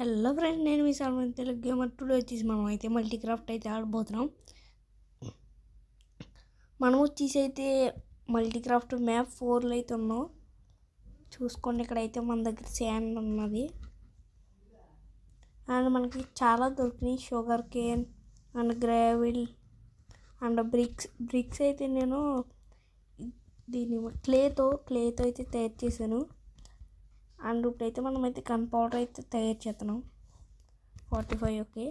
Hello friend, నేను మీ Salman Telugu gamer. Today వచ్చేసి మనం అయితే మల్టీక్రాఫ్ట్ అయితే ఆడబోతున్నాం. మనం వచ్చేసి అయితే మల్టీక్రాఫ్ట్ మ్యాప్ 4లో అయితే ఉన్నాం. చూసుకోండి, ఇక్కడైతే మన దగ్గర శాండ్ ఉన్నది అండ్ మనకి చాలా దొరికినాయి. Sugar cane and gravel and bricks అయితే నేను దీన్ని క్లేతో అయితే తయారు చేశాను. అండ్ ఇప్పుడైతే మనం అయితే గన్ పౌడర్ అయితే తయారు చేస్తున్నాం. 45 ఓకే.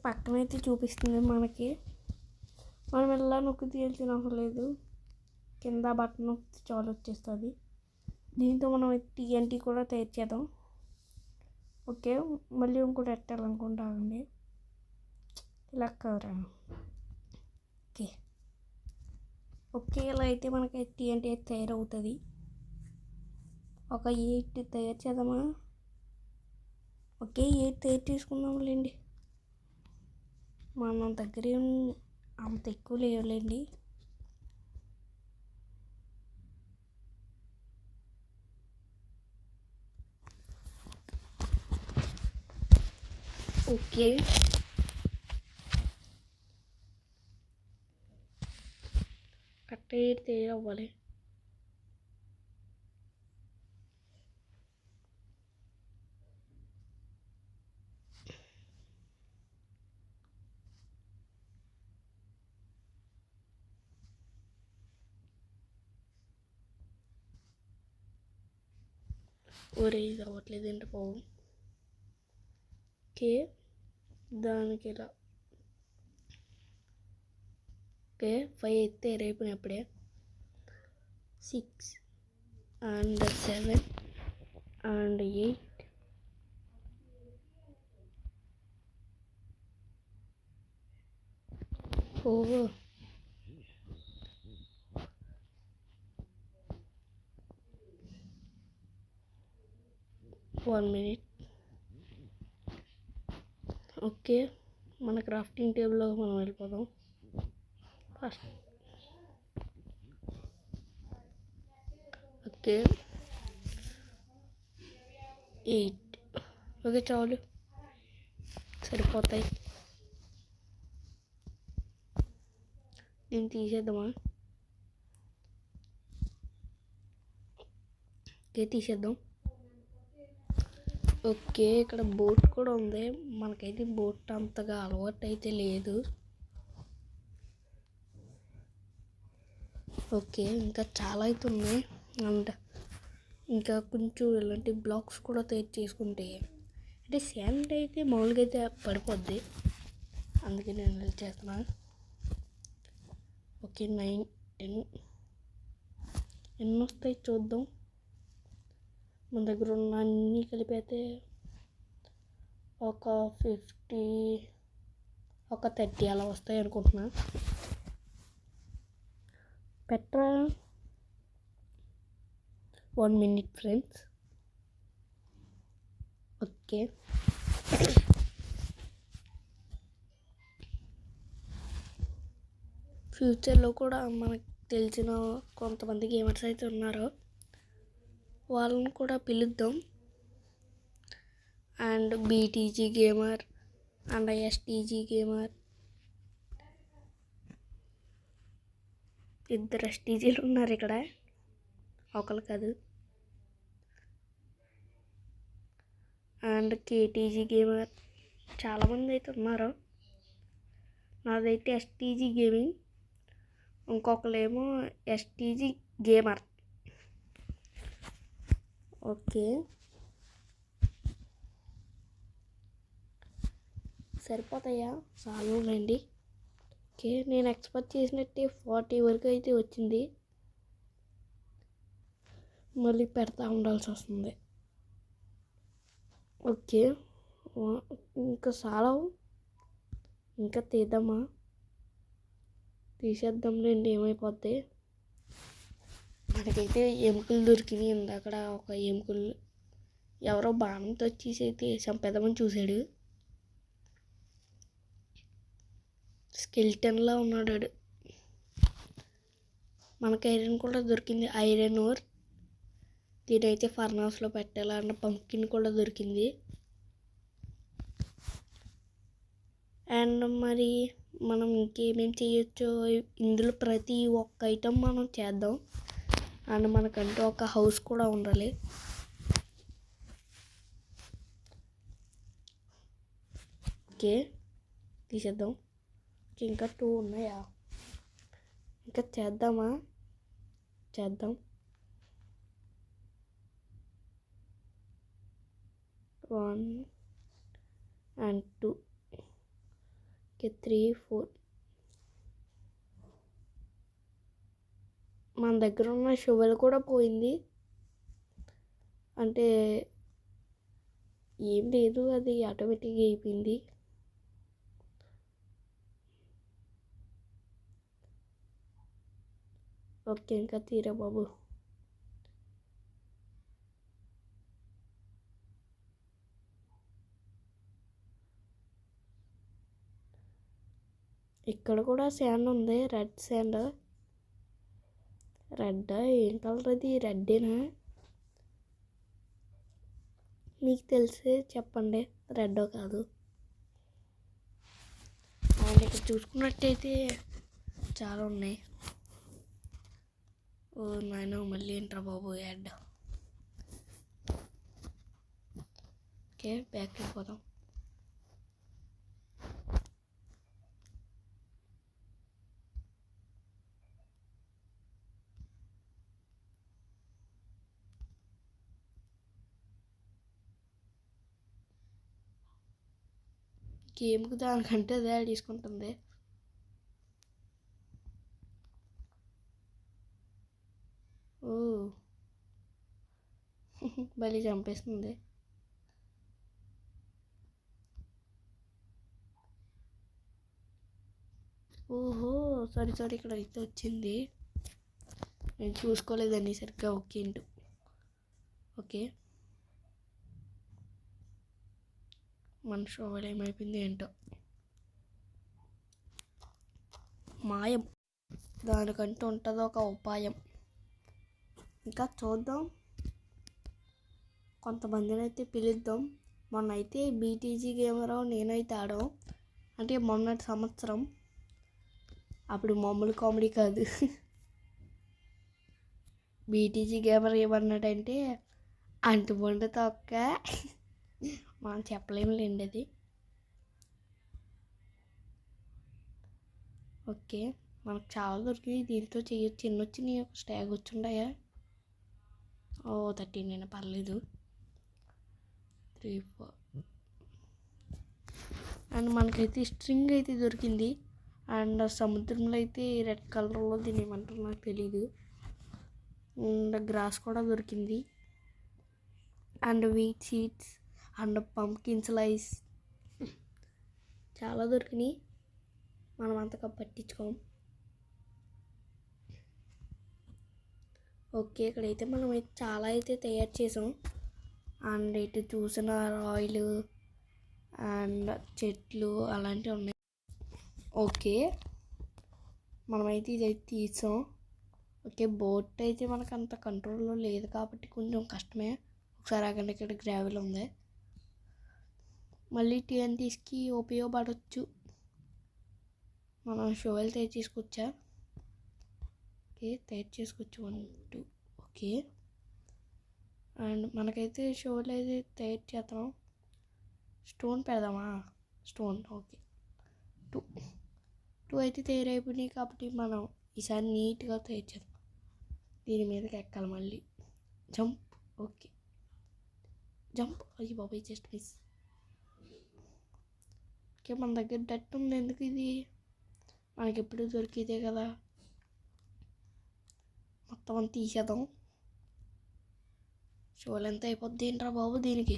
పక్కన అయితే చూపిస్తుంది మనకి. మనం ఎలా నొక్కి తీయాల్సిన అవసరం లేదు, కింద బటన్ నొక్కి చాలు వచ్చేస్తుంది. దీంతో మనం TNT కూడా తయారు చేద్దాం. ఓకే, మళ్ళీ ఇంకోటి పెట్టాలనుకుంటామండి. ఇలా కవరా. ఓకే ఓకే, ఇలా అయితే మనకి TNT అయితే తయారవుతుంది. ఒక 8 తయారు చేద్దామా? ఓకే, 8 తయారు చేసుకుందాంలేండి. మన దగ్గర అంత ఎక్కువ లేవులేండి. ఓకే, కరెక్ట్ 8 తయారవ్వాలి. ఒరే, ఇది అవ్వట్లేదు ఏంటి బాబు. ఓకే, దానికి ఇలా ఓకే 5 అయితే రేపినప్పుడే 6 అండ్ 7 అండ్ 8 4 1 minute. ఓకే, మన క్రాఫ్టింగ్ టేబుల్లో మనం వెళ్ళిపోదాం ఫస్ట్. ఓకే 8 ఓకే, చాలు సరిపోతాయి. దీన్ని తీసేద్దామా? ఓకే, తీసేద్దాం. ఓకే, ఇక్కడ బోట్ కూడా ఉంది. మనకైతే బోట్ అంతగా అలవాటు అయితే లేదు. ఓకే, ఇంకా చాలా అయితే ఉన్నాయి. అండ్ ఇంకా కొంచెం ఇలాంటి బ్లాక్స్ కూడా తయారు చేసుకుంటే, అంటే శాండ్ అయితే మామూలుగా అయితే పడిపోద్ది, అందుకే నేను హెల్ప్ చేస్తున్నాను. ఓకే 9 10 ఎన్ని వస్తాయి చూద్దాం. మన దగ్గర ఉన్న అన్నీ కలిపైతే ఒక 50 ఒక 30 అలా వస్తాయి అనుకుంటున్నా. Petra 1 minute friends. ఓకే, ఫ్యూచర్లో కూడా మనకు తెలిసిన కొంతమంది గేమర్స్ అయితే ఉన్నారు, వాళ్ళని కూడా పిలుద్దాం. And BTG gamer and STG gamer, ఇద్దరు STGలు ఉన్నారు ఇక్కడ, ఒకరు కాదు. అండ్ KTG గేమర్, చాలామంది అయితే ఉన్నారు. నాదైతే STG గేమింగ్, ఇంకొకరేమో STG గేమర్. ఓకే, సరిపోతాయా? చాలులేండి. ఓకే, నేను ఎక్స్పెక్ట్ చేసినట్టే 40 వరకు అయితే వచ్చింది. మళ్ళీ పెడతా ఉండాల్సి వస్తుంది. ఓకే, ఇంకా చాలా ఇంకా తీద్దామా? తీసేద్దాంలేండి, ఏమైపోద్ది. మనకైతే ఎముకలు దొరికినాయి. అక్కడ ఒక ఎముకలు ఎవరో బాణంతో వచ్చేసి అయితే చంపేద్దామని చూశాడు. స్కెల్టన్లా ఉన్నాడు. మనకి ఐరన్ కూడా దొరికింది, ఐరన్ ఓర్. దీనైతే ఫర్నాస్లో పెట్టాలి అన్న పంకిన్ కూడా దొరికింది. అండ్ మరి మనం ఇంకేమేమి చేయొచ్చో ఇందులో ప్రతి ఒక్క ఐటెం మనం చేద్దాం. అండ్ మనకంటూ ఒక హౌస్ కూడా ఉండాలి. ఓకే, తీసేద్దాం. ఇంకా 2 ఉన్నాయా? ఇంకా చేద్దామా? చేద్దాం. 1 and 2. ఓకే, 3, 4. మన దగ్గర ఉన్న షువెల్ కూడా పోయింది. అంటే ఏం లేదు, అది ఆటోమేటిక్గా అయిపోయింది. ఓకే, ఇంకా తీరా బాబు. ఇక్కడ కూడా శాండ్ ఉంది, రెడ్ శాండ్. రెడ్ ఏం కలర్ అది? రెడ్డేనా? మీకు తెలిసే చెప్పండి, రెడ్డో కాదు. అండ్ ఇక్కడ చూసుకున్నట్టయితే చాలా ఉన్నాయి. ఓ నాయన, మళ్ళీ ఏంట్రా బాబు యాడ్. ఓకే, బ్యాక్ వెళ్ళిపోదాం. గేమ్కి దానికంటే అదే తీసుకుంటుంది. ఓ బలి చంపేస్తుంది. ఓహో, సారీ ఇక్కడ అయితే వచ్చింది, నేను చూసుకోలేదండి సరిగ్గా. Okay into. ఓకే, మన షోవల్ ఏమైపోయింది ఏంటో. మాయం, దానికంటూ ఉంటుందో ఒక ఉపాయం. ఇంకా చూద్దాం, కొంతమందిని అయితే పిలుద్దాం. మొన్న అయితే బీటీజీ గేమర్ నేనైతే ఆడాం, అంటే మొన్నటి సంవత్సరం. అప్పుడు మామూలు కామెడీ కాదు. బీటీజీ గేమర్ ఏమన్నాడంటే అంటుబండు తొక్క, మనం చెప్పలేము లేండి అది. ఓకే, మనకు చాలా దొరికి దీంతో చేయొచ్చు. ఎన్ని వచ్చినాయి? ఒక స్టాగ్ వచ్చిండాయా? ఓ 13 పర్లేదు. 3, 4. అండ్ మనకైతే స్ట్రింగ్ అయితే దొరికింది. అండ్ సముద్రంలో అయితే రెడ్ కలర్లో దీన్ని ఏమంటారు నాకు తెలీదు. అండ్ గ్రాస్ కూడా దొరికింది. And wheat seeds and pumpkin slice చాలా దొరికినాయి. మనం అంతగా పట్టించుకోం. ఓకే, ఇక్కడైతే మనం అయితే చాలా అయితే తయారు చేసాం. అండ్ ఇటు చూసిన రాయిలు అండ్ చెట్లు అలాంటివి ఉన్నాయి. ఓకే, మనమైతే ఇదైతే తీసాం. ఓకే, బోట్ అయితే మనకు అంత కంట్రోల్లో లేదు కాబట్టి కొంచెం కష్టమే. ఒకసారి ఆగండి, ఇక్కడ గ్రావెల్ ఉంది. మళ్ళీ టీఎన్టీస్కి ఉపయోగపడవచ్చు. మనం షోవెల్ తయారు చేసుకొచ్చా. ఓకే, తయారు చేసుకోవచ్చు. 1, 2. ఓకే, అండ్ మనకైతే షోవెల్ అయితే తయారు చేద్దాం. స్టోన్ పెడదామా? స్టోన్. ఓకే, 2 అయితే తయారైపోయినాయి కాబట్టి మనం ఈసారి నీట్గా తయారు చేద్దాం. దీని మీదకి ఎక్కాలి మళ్ళీ. జంప్. Okay, jump. అయ్యి బాబాయ్, జస్ట్ మిస్. ఓకే, మన దగ్గర డట్ ఉంది. ఎందుకు ఇది? మనకి ఎప్పుడు దొరికితే కదా. మొత్తం అంతా తీసేద్దాం. షోలు ఎంత అయిపోద్ది ఏంట్రా బాబు దీనికి?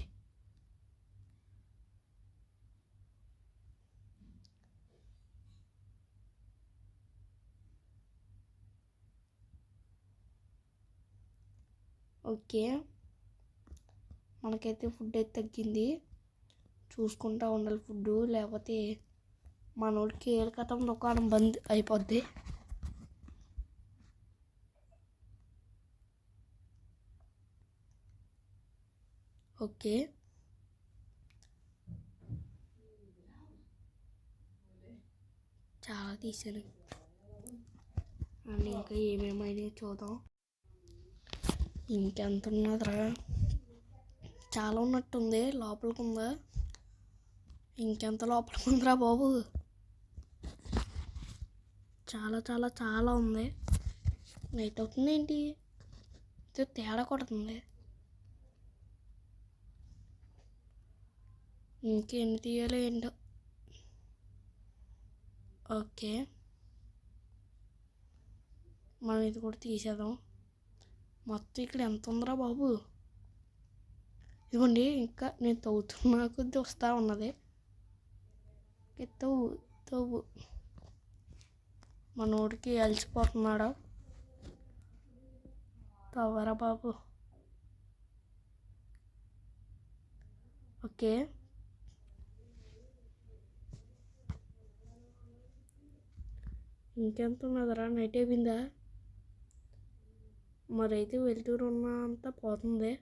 ఓకే, మనకైతే ఫుడ్ అయితే తగ్గింది. చూసుకుంటూ ఉండాలి ఫుడ్, లేకపోతే మనోడికి ఏలకతం దుకాణం బంద్ అయిపోద్ది. ఓకే, చాలా తీసాను. అండ్ ఇంకా ఏమేమైనా చూద్దాం. ఇంకెంత ఉన్నదిరా, చాలా ఉన్నట్టుంది. లోపలికి ఉందా? ఇంకెంత లోపలికి ఉందిరా బాబు, చాలా చాలా చాలా ఉంది. నైట్ అవుతుంది ఏంటి, తేడా కొడుతుంది. ఇంకెన్ని తీయాలో ఏంటో. ఓకే, మనం ఇది కూడా తీసేద్దాం. మొత్తం ఇక్కడ ఎంత ఉందిరా బాబు. ఇదిగోండి, ఇంకా నేను తవ్వుతున్నా కొద్ది వస్తూ ఉన్నది. తవ్వు తవ్వు, మనోడికి అలసిపోతున్నాడు. తవ్వరా బాబు. ఓకే, ఇంకెంత ఉన్నదిరా, నైట్ అయిపోయిందా? మరైతే వెళ్తూరు ఉన్న అంతా పోతుంది.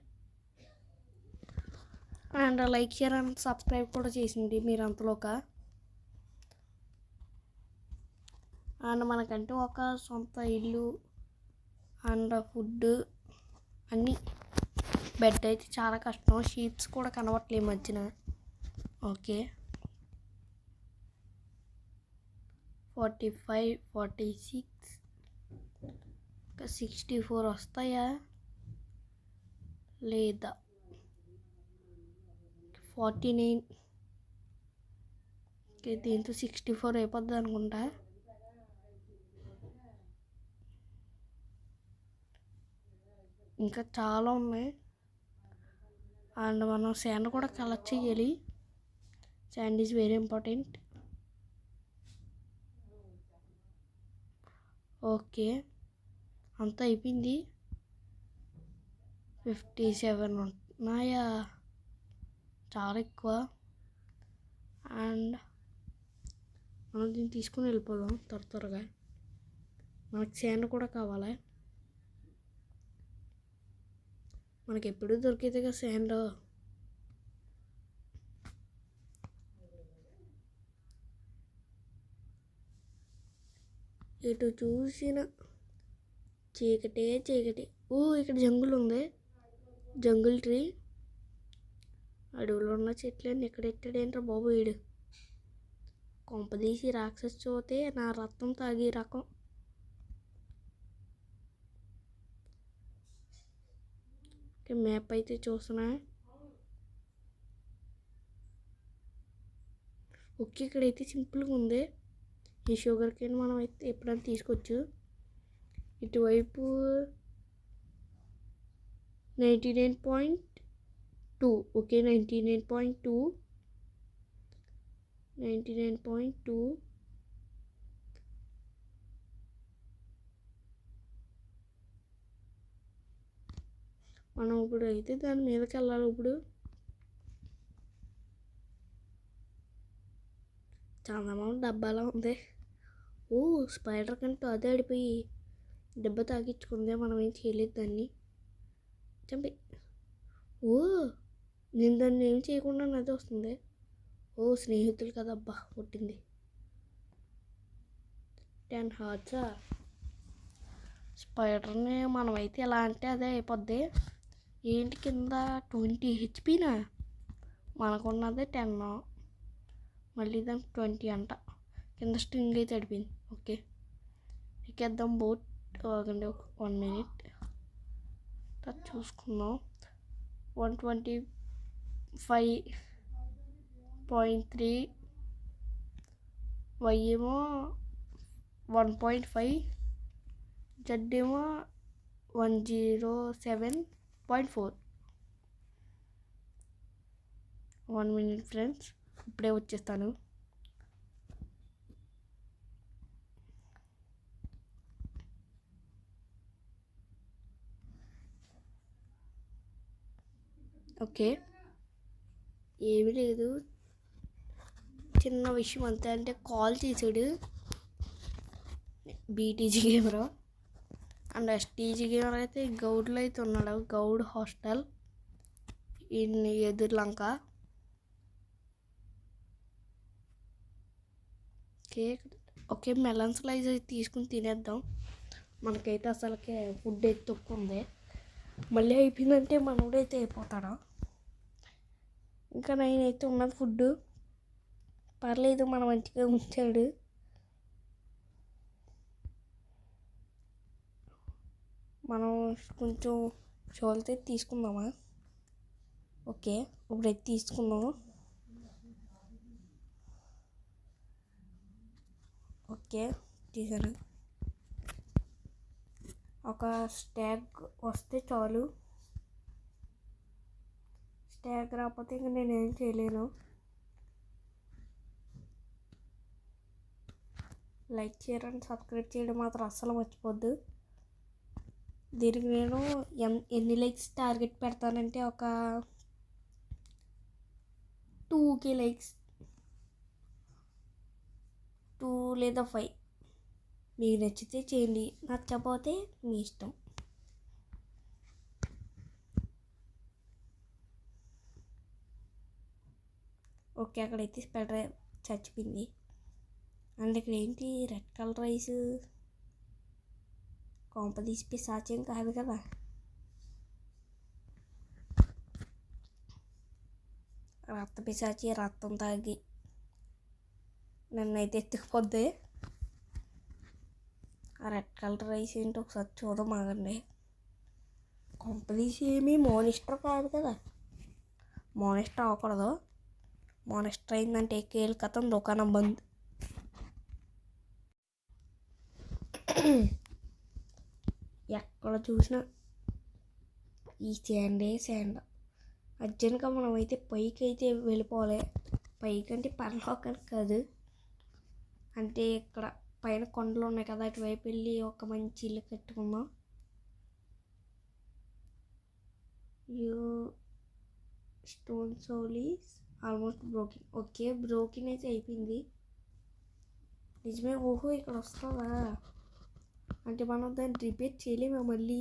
And like share and subscribe కూడా చేసింది మీరు అంతలోక. అండ్ మనకంటూ ఒక సొంత ఇల్లు అండ్ ఫుడ్ అన్నీ. బెడ్ అయితే చాలా కష్టం, షీట్స్ కూడా కనబట్టలేదు మధ్యన. ఓకే, 45, 46, 64 వస్తాయా లేదా? 49. దీంతో 64 అయిపోద్ది అనుకుంటా. ఇంకా చాలా ఉన్నాయి. అండ్ మనం శాండ్ కూడా కలెక్ట్ చేయాలి. Sand is very important. Okay, అంతా అయిపోయింది. 57 ఉన్నాయా, చాలా ఎక్కువ. అండ్ మనం దీన్ని తీసుకుని వెళ్ళిపోదాం త్వరగా. మనకి శాండ్ కూడా కావాలి. మనకి ఎప్పుడు దొరికేది కదా శాండ్. ఎటు చూసిన చీకటే చీకటి. ఇక్కడ జంగుల్ ఉంది, జంగుల్ ట్రీ. అడవిలో ఉన్న చెట్లన్నీ ఇక్కడ ఎట్టాడేంట్రా బాబు వీడు. కొంపదీసి రాక్షసు చూతే నా రక్తం తాగే రకం. మ్యాప్ అయితే చూస్తున్నా. ఓకే, ఇక్కడైతే సింపుల్గా ఉంది. ఈ షుగర్ కేన్ మనం అయితే ఎప్పుడైనా తీసుకోవచ్చు. ఇటువైపు 99.2. ఓకే, 99.2. మనం ఇప్పుడు అయితే దాని మీదకి వెళ్ళాలి. ఇప్పుడు చందమామ డబ్బాలా ఉంది. స్పైడర్ కంటూ అదే ఆడిపోయి దెబ్బ తాకించుకుందే. మనం ఏం చేయలేదు దాన్ని. చంపి. నేను దాన్ని ఏం చేయకుండా నది వస్తుంది. స్నేహితులు కదబ్బా పుట్టింది. 10 హార్ట్సా. స్పైడర్ని మనమైతే ఎలా అంటే అదే అయిపోద్ది. ఏంటి కింద 20 హెచ్పీనా, మనకున్నదే 10. మళ్ళీ దానికి 20 అంట. కింద స్ట్రింగ్ అయితే అడిపోయింది. Okay, ఎక్కేద్దాం boat. ఆగండి 1 minute చూసుకుందాం. 125.3. వై ఏమో 1.5. జెడ్ ఏమో 107.4. 1 minute ఫ్రెండ్స్, ఇప్పుడే వచ్చేస్తాను. ఓకే, ఏమీ లేదు, చిన్న విషయం అంతే. అంటే కాల్ చేసాడు BTG gamer. And STG gamer అయితే గౌడ్లో అయితే ఉన్నాడు. గౌడ్ హాస్టల్ ఎదురు లంక. ఓకే మెలన్ స్లైస్ అయితే తీసుకుని తినేద్దాం. మనకైతే అసలుకే ఫుడ్ అయితే తక్కువ ఉంది. మళ్ళీ అయిపోయిందంటే మనోడైతే అయిపోతాడా. ఇంకా నేనైతే ఉన్నది ఫుడ్ పర్లేదు, మనం మంచిగా ఉంచాడు. మనం కొంచెం షోల్తో తీసుకుందామా? ఓకే ఇప్పుడైతే తీసుకుందాము. ఓకే తీసాను. ఒక స్టాగ్ వస్తే చాలు. స్టాగ్ రాకపోతే ఇంక నేనేం చేయలేను. లైక్ చేయడం అండ్ సబ్స్క్రైబ్ చేయడం మాత్రం అస్సలు మర్చిపోద్దు. దీనికి నేను ఎన్ని లైక్స్ టార్గెట్ పెడతానంటే ఒక 2K లైక్స్, 2 లేదా 5. మీకు నచ్చితే చేయండి, నచ్చకపోతే మీ ఇష్టం. ఓకే అక్కడైతే స్పెటర్ చచ్చిపోయింది. అండ్ ఇక్కడ ఏంటి రెడ్ కలర్ రైస్? కొంప తీసి పిశాచేం కాదు కదా. రక్త పిశాచి రక్తం తాగి నన్నైతే ఎత్తుకుపోద్ది. ఆ రెడ్ కలర్ రైస్ ఏంటి ఒకసారి చూడమాగండి. కొంప తీసి ఏమీ మోనిస్టర్ కాదు కదా. మోనిస్టర్ అవ్వకూడదు. మోనిస్టర్ అయిందంటే కేల్ కథం దుకాణం బంద్. ఎక్కడ చూసినా ఈ శాండ్. అర్జెంట్గా మనం అయితే పైకి అయితే వెళ్ళిపోవాలి. పైకి అంటే పరలోకానికి కాదు, అంటే ఇక్కడ పైన కొండలు ఉన్నాయి కదా, అటువైపు వెళ్ళి ఒక మంచి ఇల్లు కట్టుకుందాం. స్టోన్ సోలీస్ ఆల్మోస్ట్ బ్రోకింగ్. ఓకే బ్రోకింగ్ అయితే అయిపోయింది. నిజమే. ఓహో ఇక్కడ వస్తుందా అంటే మనం దాన్ని రిపేర్ చేయలేమా మళ్ళీ?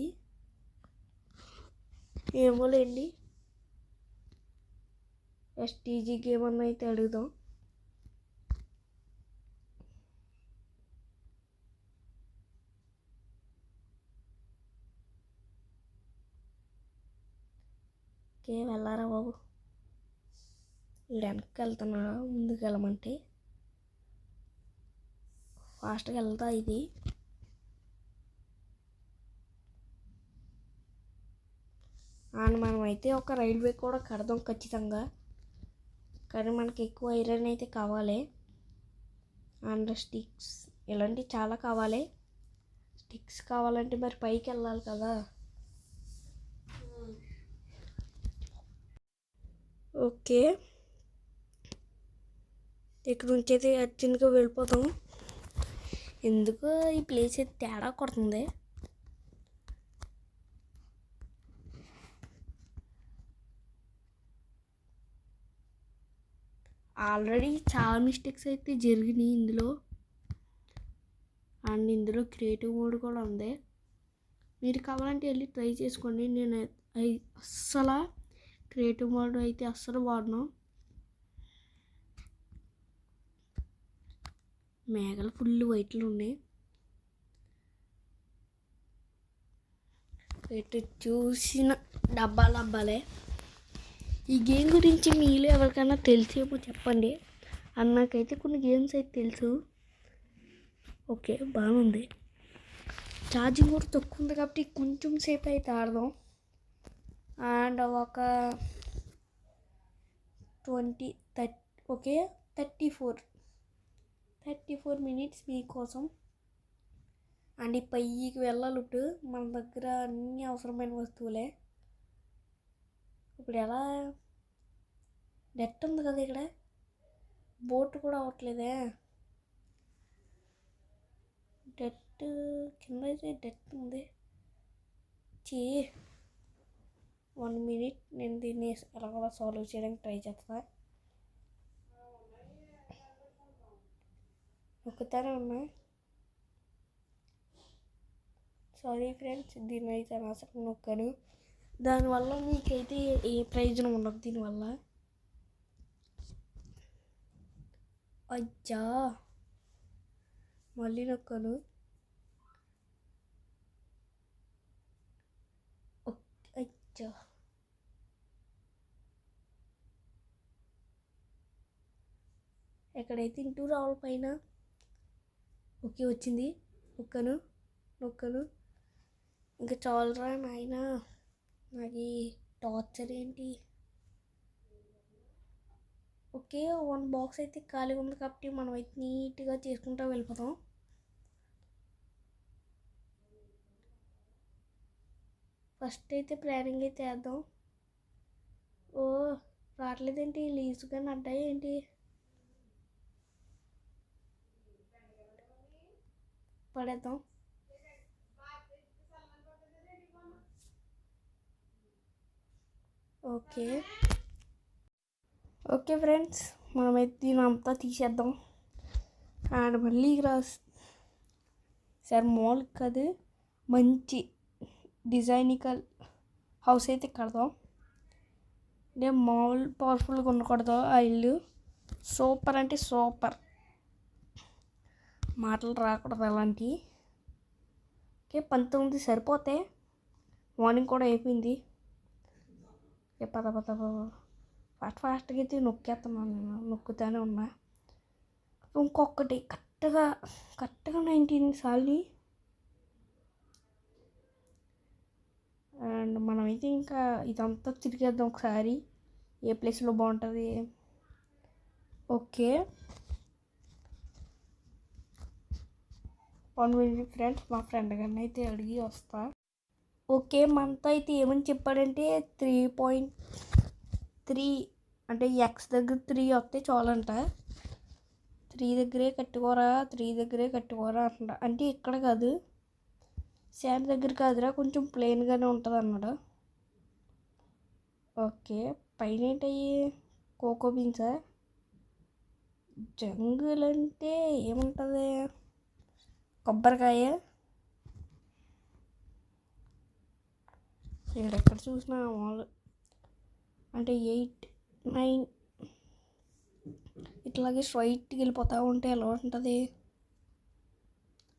ఏమోలేండి. STG గేమ్ అన్న అయితే అడుగుదాం. ఓకే వెళ్ళారా బాబు. వీడు వెనక్కి వెళ్తున్నాడా ముందుకు వెళ్ళమంటే? ఫాస్ట్గా వెళ్తా ఇది. అండ్ మనం అయితే ఒక రైల్వే కూడా కడదాం ఖచ్చితంగా. కానీ మనకి ఎక్కువ ఐరన్ అయితే కావాలి. అండ్ స్టిక్స్ ఇలాంటివి చాలా కావాలి. స్టిక్స్ కావాలంటే మరి పైకి వెళ్ళాలి కదా. ఓకే ఇక్కడ నుంచి అయితే అర్జెంట్గా వెళ్ళిపోతాం. ఎందుకు ఈ ప్లేస్ అయితే తేడా కొడుతుంది. ఆల్రెడీ చాలా మిస్టేక్స్ అయితే జరిగినాయి ఇందులో. అండ్ ఇందులో క్రియేటివ్ మోడ్ కూడా ఉంది. మీరు కావాలంటే వెళ్ళి ట్రై చేసుకోండి. నేను అస్సలు క్రియేటివ్ మోడ్ అయితే అస్సలు వాడను. మేఘలు ఫుల్ వైట్లు ఉన్నాయి. ఎటు చూసిన డబ్బాలే. ఈ గేమ్ గురించి మీలో ఎవరికైనా తెలిసేమో చెప్పండి. నాకైతే కొన్ని గేమ్స్ అయితే తెలుసు. ఓకే బాగుంది. ఛార్జింగ్ కూడా తక్కువ ఉంది కాబట్టి కొంచెం సేపు అయితే ఆడదాం. అండ్ ఒక 34 మినిట్స్ మీకోసం. అండ్ ఈ పైకి వెళ్ళాలి. ఇప్పుడు మన దగ్గర అన్ని అవసరమైన వస్తువులే. ఇప్పుడు ఎలా డెట్ ఉంది కదా ఇక్కడ, బోట్ కూడా అవ్వట్లేదే. డెట్ కింద అయితే డెట్ ఉంది. 1 మినిట్, నేను దీన్ని ఎలాగోలా సాల్వ్ చేయడానికి ట్రై చేస్తా. ఒకసారి ఉన్నాయి. సారీ ఫ్రెండ్స్, దీన్ని అయితే అనవసరంగా నొక్కాను. దానివల్ల మీకైతే ఏ ప్రయోజనం ఉండదు దీనివల్ల. అచ్చా మళ్ళీ నొక్కాను. అచ్చా ఎక్కడైతే ఇంటూ రావాలి పైన. ఓకే వచ్చింది. నొక్కను. ఇంకా చాలరా నాయన, నాకు టార్చర్ ఏంటి. ఓకే 1 బాక్స్ అయితే ఖాళీగా ఉంది కాబట్టి మనం అయితే నీట్గా చేసుకుంటూ వెళ్ళిపోతాం. ఫస్ట్ అయితే ప్లానింగ్ అయితే వేద్దాం. ఓ రావట్లేదేంటి, లీజుగా అడ్డాయి ఏంటి. పడేద్దాం. ఓకే ఫ్రెండ్స్, మనమైతే దీని అంతా తీసేద్దాం. అండ్ మళ్ళీ సార్ మాల్ కాదు, మంచి డిజైనికల్ హౌస్ అయితే కడదాం. అంటే మాల్ పవర్ఫుల్గా ఉండకూడదు ఆ ఇల్లు. సూపర్ అంటే సూపర్, మాటలు రాకూడదు అలాంటివి. ఓకే 19 సరిపోతే, మార్నింగ్ కూడా అయిపోయింది. పద ఫాస్ట్గా అయితే నొక్కేస్తున్నాను, నేను నొక్కుతానే ఉన్నా. ఇంకొకటి కరెక్ట్గా 19 సార్లు. అండ్ మనమైతే ఇంకా ఇదంతా తిరిగేద్దాం ఒకసారి, ఏ ప్లేస్లో బాగుంటుంది. ఓకే 1 minute ఫ్రెండ్స్, మా ఫ్రెండ్ గారిని అయితే అడిగి వస్తా. ఓకే మనతో అయితే ఏమని చెప్పాడంటే 3.3 అంటే ఎక్స్ దగ్గర 3 వస్తే చాలంట. 3 దగ్గరే కట్టుకోరా అంట. అంటే ఇక్కడ కాదు, శాండ్ దగ్గర కాదురా, కొంచెం ప్లెయిన్గానే ఉంటుంది అన్నాడు. ఓకే పైన ఏంటయ్యి, కోకో బీన్సా. జంగుల్ అంటే ఏముంటుంది, కొబ్బరికాయ. ఎక్కడ చూసినా వాళ్ళు అంటే 8, 9 ఇట్లాగే స్ట్రైట్కి వెళ్ళిపోతూ ఉంటే ఎలా ఉంటుంది.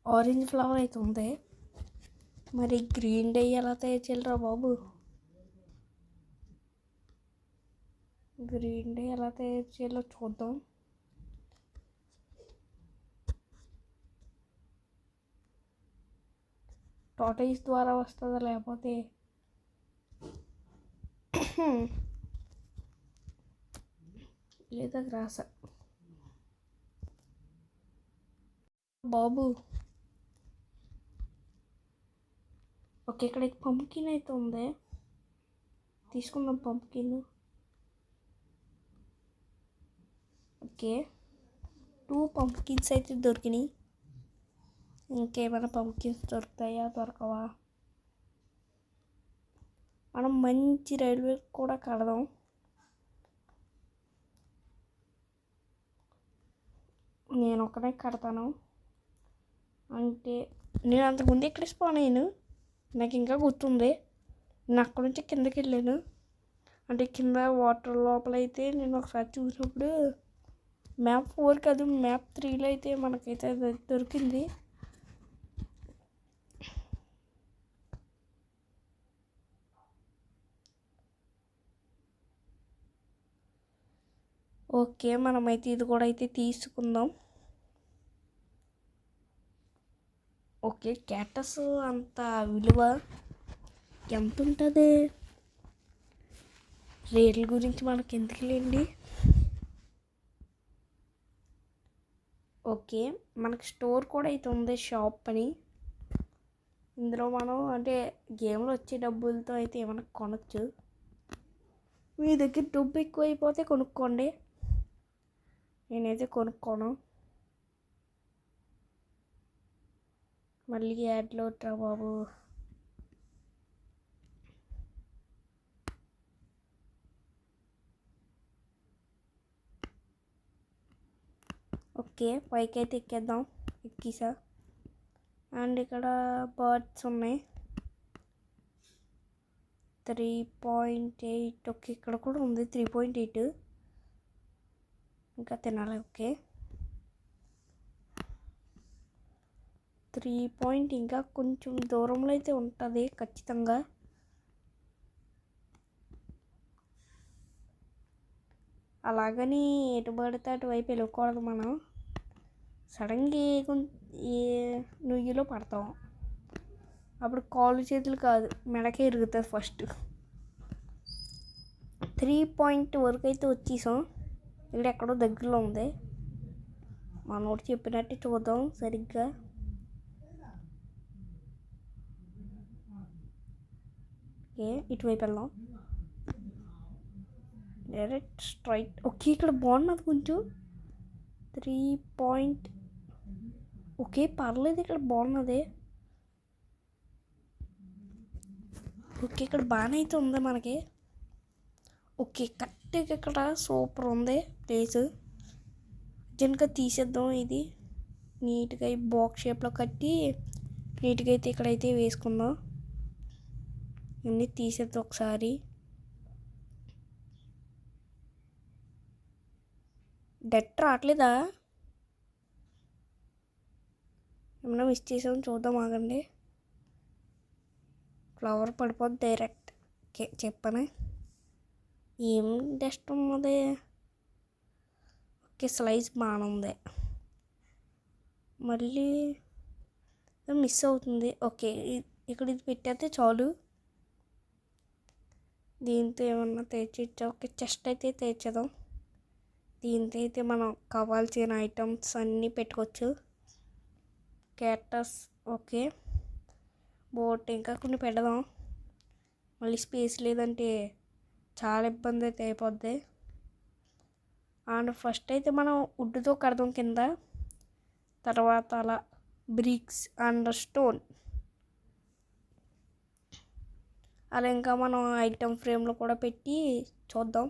ఆరెంజ్ ఫ్లవర్ అయితే ఉంది, మరి గ్రీన్ డే ఎలా తయారు చేయాలిరా బాబు. గ్రీన్ డే ఎలా తయారు చేయాలో చూద్దాం. టార్టాయిస్ ద్వారా వస్తుందా లేకపోతే లేదా గ్రాస. బాబు ఓకే ఇక్కడ పంప్కిన్ అయితే ఉంది, తీసుకుందాం పంప్కిన్. ఓకే 2 పంప్కిన్స్ అయితే దొరికినాయి. ఇంకేమైనా పంప్కిన్స్ దొరుకుతాయా, దొరకవా. మనం మంచి రైల్వే కూడా కడదాం. నేను ఒకనే కడతాను. అంటే నేను అంతకుముందు ఎక్కడ స్పాన్ అయ్యాను, నాకు ఇంకా గుర్తుంది. నేను అక్కడి నుంచి కిందకి వెళ్ళాను. అంటే కింద వాటర్ లోపల అయితే నేను ఒకసారి చూసినప్పుడు మ్యాప్ 4 కాదు, మ్యాప్ 3లో అయితే మనకైతే దొరికింది. ఓకే మనమైతే ఇది కూడా అయితే తీసుకుందాం. ఓకే క్యాక్టస్ అంత విలువ ఎంత ఉంటుంది, రేట్ల గురించి మనకి ఎందుకులేండి. ఓకే మనకి స్టోర్ కూడా అయితే ఉంది, షాప్ అని. ఇందులో మనం అంటే గేమ్లో వచ్చే డబ్బులతో అయితే ఏమైనా కొనచ్చు. మీ దగ్గర డబ్బు ఎక్కువ అయిపోతే కొనుక్కోండి, నేనైతే కొనుక్కోను. మళ్ళీ యాడ్లో ట్రా బాబు. ఓకే పైకి అయితే ఎక్కేద్దాం. ఎక్కేసా. అండ్ ఇక్కడ బర్డ్స్ ఉన్నాయి. 3.8. ఓకే, ఇక్కడ కూడా ఉంది 3.8. ఇంకా తినాలి. ఓకే, 3 ఇంకా కొంచెం దూరంలో అయితే ఉంటుంది ఖచ్చితంగా. అలాగని ఎటు పడితే అటువైపు వెళ్ళకూడదు. మనం సడన్గా ఏ నుయ్యిలో పడతాం, అప్పుడు కాళ్ళు చేతులు కాదు మెడకే ఇరుగుతుంది ఫస్ట్. 3 వరకు అయితే వచ్చేసాం. ఇక్కడ ఎక్కడో దగ్గరలో ఉంది. మనోడు చెప్పినట్టు చూద్దాం సరిగ్గా. ఓకే, ఇటువైపు వెళ్దాం. Direct straight. ఓకే, ఇక్కడ బాగున్నది కొంచెం 3. ఓకే, పర్లేదు, ఇక్కడ బాగున్నది. ఓకే, ఇక్కడ బాగానే అయితే ఉంది మనకి. ఓకే, కరెక్ట్గా ఇక్కడ సూపర్ ఉంది ప్లేస్. జనక తీసేద్దాం. ఇది నీట్గా ఈ బాక్స్ షేప్లో కట్టి నీట్గా అయితే ఇక్కడైతే వేసుకుందాం. ఇవన్నీ తీసేద్దాం ఒకసారి. డెట్ రావట్లేదా? ఏమన్నా మిస్ చేసామని చూద్దాం, ఆగండి. ఫ్లవర్ పడిపోద్ది డైరెక్ట్. ఓకే, చెప్పాను. ఏం డస్ట్ ఉన్నది? ఓకే, స్లైస్ బాగానే ఉంది. మళ్ళీ మిస్ అవుతుంది. ఓకే, ఇక్కడ ఇది పెట్టేస్తే చాలు. దీంతో ఏమన్నా తెచ్చిచ్చా. ఓకే, చెస్ట్ అయితే తెచ్చేద్దాం. దీంతో అయితే మనం కావాల్సిన ఐటమ్స్ అన్నీ పెట్టుకోవచ్చు. క్యాక్టస్. ఓకే, బోట్ ఇంకా కొన్ని పెడదాం. మళ్ళీ స్పేస్ లేదంటే చాలా ఇబ్బంది అయితే అయిపోద్ది. అండ్ ఫస్ట్ అయితే మనం వుడ్తో కడదాం కింద, తర్వాత అలా బ్రిక్స్ అండ్ స్టోన్, అలా ఇంకా మనం ఐటమ్ ఫ్రేమ్లో కూడా పెట్టి చూద్దాం.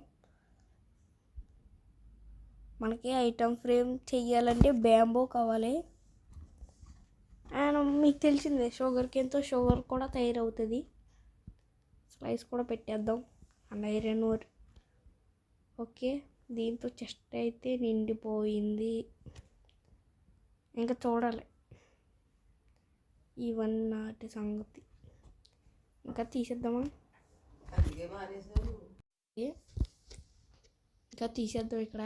మనకి ఐటమ్ ఫ్రేమ్ చెయ్యాలంటే బ్యాంబో కావాలి. అండ్ మీకు తెలిసిందే షుగర్ కేన్తో షుగర్ కూడా తయారవుతుంది. స్లైస్ కూడా పెట్టేద్దాం. And iron ore. ఓకే, దీంతో చెస్ట్ అయితే నిండిపోయింది. ఇంకా చూడాలి ఇవన్నీ సంగతి. ఇంకా తీసేద్దామా? ఇంకా తీసేద్దాం. ఇక్కడ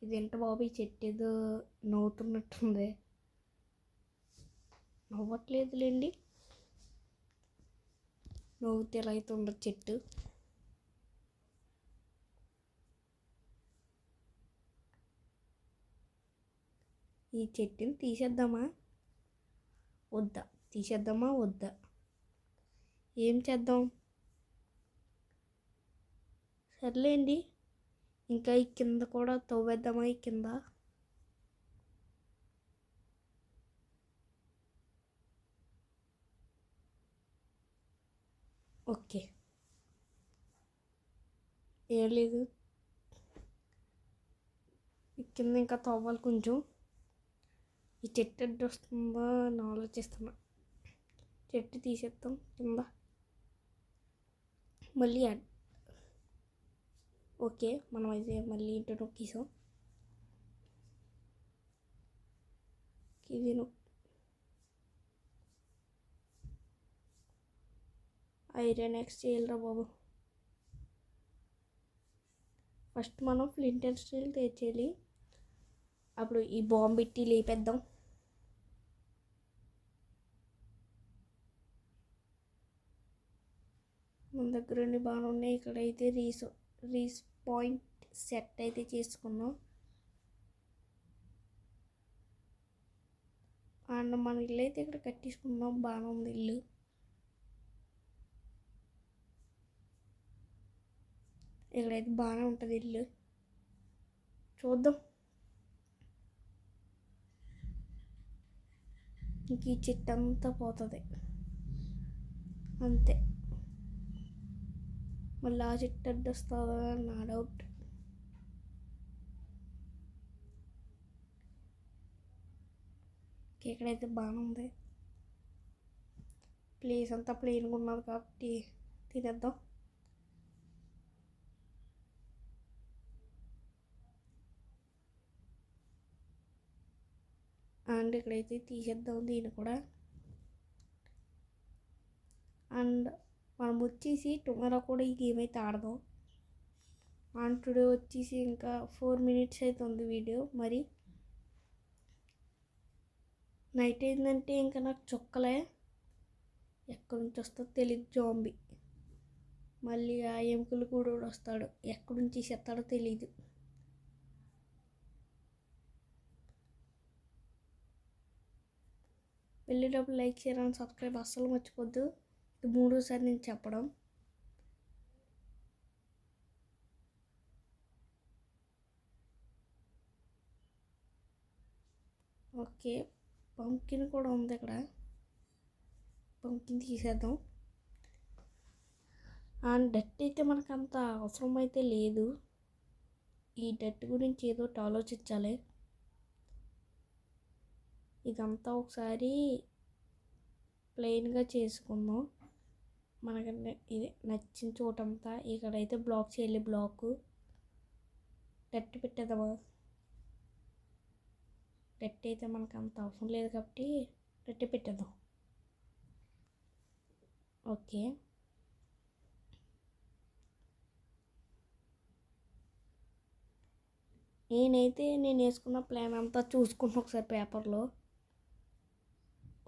ఇదేంటి బాబు, ఈ చెట్టు ఏదో నవ్వుతున్నట్టుంది. నవ్వట్లేదులేండి, నవ్వుతే ఎలా అయితే ఉండదు చెట్టు. ఈ చెట్టుని తీసేద్దామా వద్దా? తీసేద్దామా వద్దా? ఏం చేద్దాం? సర్లేండి, ఇంకా ఈ కింద కూడా తవ్వేద్దామా? ఈ కింద ఓకే, ఏం లేదు. ఈ కింద ఇంకా తవ్వాలి కొంచెం. ఈ చెట్టు అడ్డు వస్తుందా అని ఆలోచిస్తున్నా. చెట్టు తీసేద్దాం కింద. మళ్ళీ ఓకే, మనం అయితే మళ్ళీ ఇంటి నొక్కేసాం. ఇది ఐరన్ ఎక్స్ చేయాలిరా బాబు. ఫస్ట్ మనం ఫ్లింట్ అండ్ స్టీల్ తెచ్చేయాలి. అప్పుడు ఈ బాంబు పెట్టి లేపేద్దాం. మన దగ్గర ఉండి బాగానే ఉన్నాయి. ఇక్కడైతే రీస్పాయింట్ సెట్ అయితే చేసుకున్నాం. అండ్ మన ఇల్లు అయితే ఇక్కడ కట్టేసుకున్నాం. బాగానే ఉంది ఇల్లు. ఇక్కడైతే బాగానే ఉంటుంది ఇల్లు. చూద్దాం. ఇంక ఈ చెట్టు అంతా పోతుంది అంతే. మళ్ళీ ఆ చెట్టు అడ్డు వస్తుందా నా డౌట్. ఇక్కడైతే బాగానే ఉంది. ప్లేస్ అంతా ప్లెయిన్గా ఉన్నది కాబట్టి తినేద్దాం. అండ్ ఇక్కడైతే తీసేద్దాం దీన్ని కూడా. అండ్ మనం వచ్చేసి టుమారో కూడా ఈ గేమ్ అయితే ఆడదాం. అండ్ టుడే వచ్చేసి ఇంకా 4 minutes అయితే ఉంది వీడియో. మరి నైట్ ఏంటంటే ఇంకా నాకు చుక్కలే ఎక్కడి నుంచి వస్తుందో తెలియదు. జాంబీ మళ్ళీ ఆ ఎముకలు కూడా వస్తాడు, ఎక్కడి నుంచి చేస్తాడో తెలీదు. వెళ్ళేటప్పుడు లైక్, షేర్ అండ్ సబ్స్క్రైబ్ అస్సలు మర్చిపోద్దు. ఇది 3సారి నేను చెప్పడం. ఓకే, పంకిన్ కూడా ఉంది ఇక్కడ. పంకిన్ తీసేద్దాం. అండ్ డట్ అయితే మనకు అంత అవసరం అయితే లేదు. ఈ డట్ గురించి ఏదో ఒకటి ఆలోచించాలి. ఇదంతా ఒకసారి ప్లెయిన్గా చేసుకుందాం. మనకి ఇది నచ్చిన చోటంతా. ఇక్కడైతే బ్లాక్ చేయాలి. బ్లాక్ డట్ పెట్టేద్దామా? డట్ అయితే మనకు అంత అవసరం లేదు కాబట్టి డట్ పెట్టేద్దాం. ఓకే, నేను వేసుకున్న ప్లాన్ అంతా చూసుకుంటున్నా ఒకసారి పేపర్లో.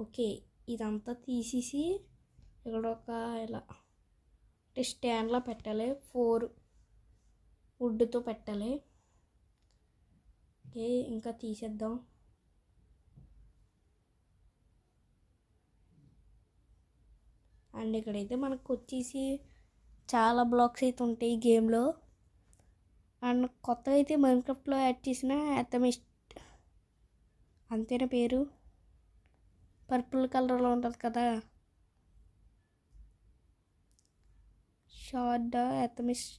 ఓకే, ఇదంతా తీసేసి ఇక్కడ ఒక ఇలా స్టాండ్లా పెట్టాలి. 4 వుడ్తో పెట్టాలి. ఓకే, ఇంకా తీసేద్దాం. అండ్ ఇక్కడైతే మనకు వచ్చేసి చాలా బ్లాక్స్ అయితే ఉంటాయి ఈ గేమ్లో. అండ్ కొత్తగా అయితే మైన్క్రాఫ్ట్లో యాడ్ చేసిన అథమిస్ట్, అంతేనా పేరు? పర్పుల్ కలర్లో ఉంటుంది కదా, అథమిస్ట్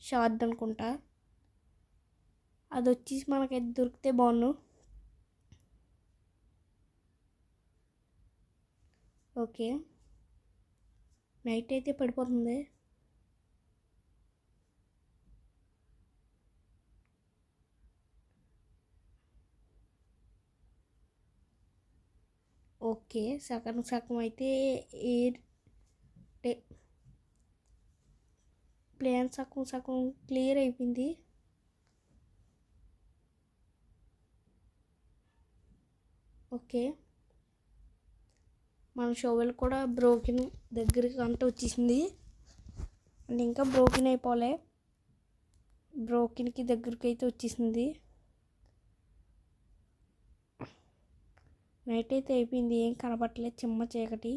షార్డ్ అనుకుంటా. అది వచ్చేసి మనకైతే దొరికితే బాగుండు. ఓకే, నైట్ అయితే పడిపోతుంది. ఓకే, సగం అయితే ప్లాన్ సగం క్లియర్ అయిపోయింది. ఓకే, మన షోవెల్ కూడా బ్రోకెన్ దగ్గరికి అంతా వచ్చేసింది. అండ్ ఇంకా బ్రోకెన్ అయిపోలే, బ్రోకెన్కి దగ్గరికి అయితే వచ్చేసింది. నైట్ అయితే అయిపోయింది, ఏం కనబడట్లేదు, చిమ్మ చీకటి.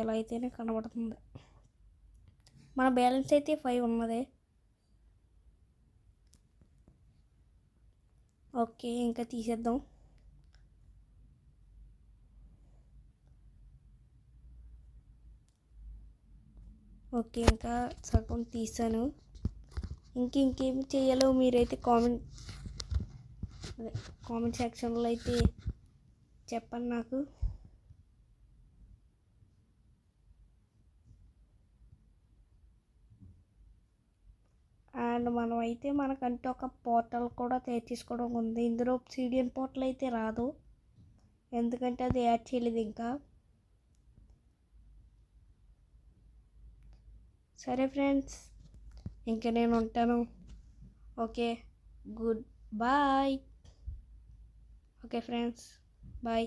ఎలా అయితేనే కనబడుతుంది. మన బ్యాలెన్స్ అయితే 5 ఉన్నది. ఓకే, ఇంకా తీసేద్దాం. ఓకే, ఇంకా సగం తీసాను. ఇంకేం చేయాలో మీరైతే కామెంట్ సెక్షన్లో అయితే చెప్పండి నాకు. అండ్ మనం అయితే మనకంటూ ఒక పోర్టల్ కూడా తయారు చేసుకోవడం ఉంది. ఇందులో obsidian పోర్టల్ అయితే రాదు, ఎందుకంటే అది యాడ్ చేయలేదు ఇంకా. సరే ఫ్రెండ్స్, ఇంకా నేను ఉంటాను. Okay, good bye. Okay friends, bye.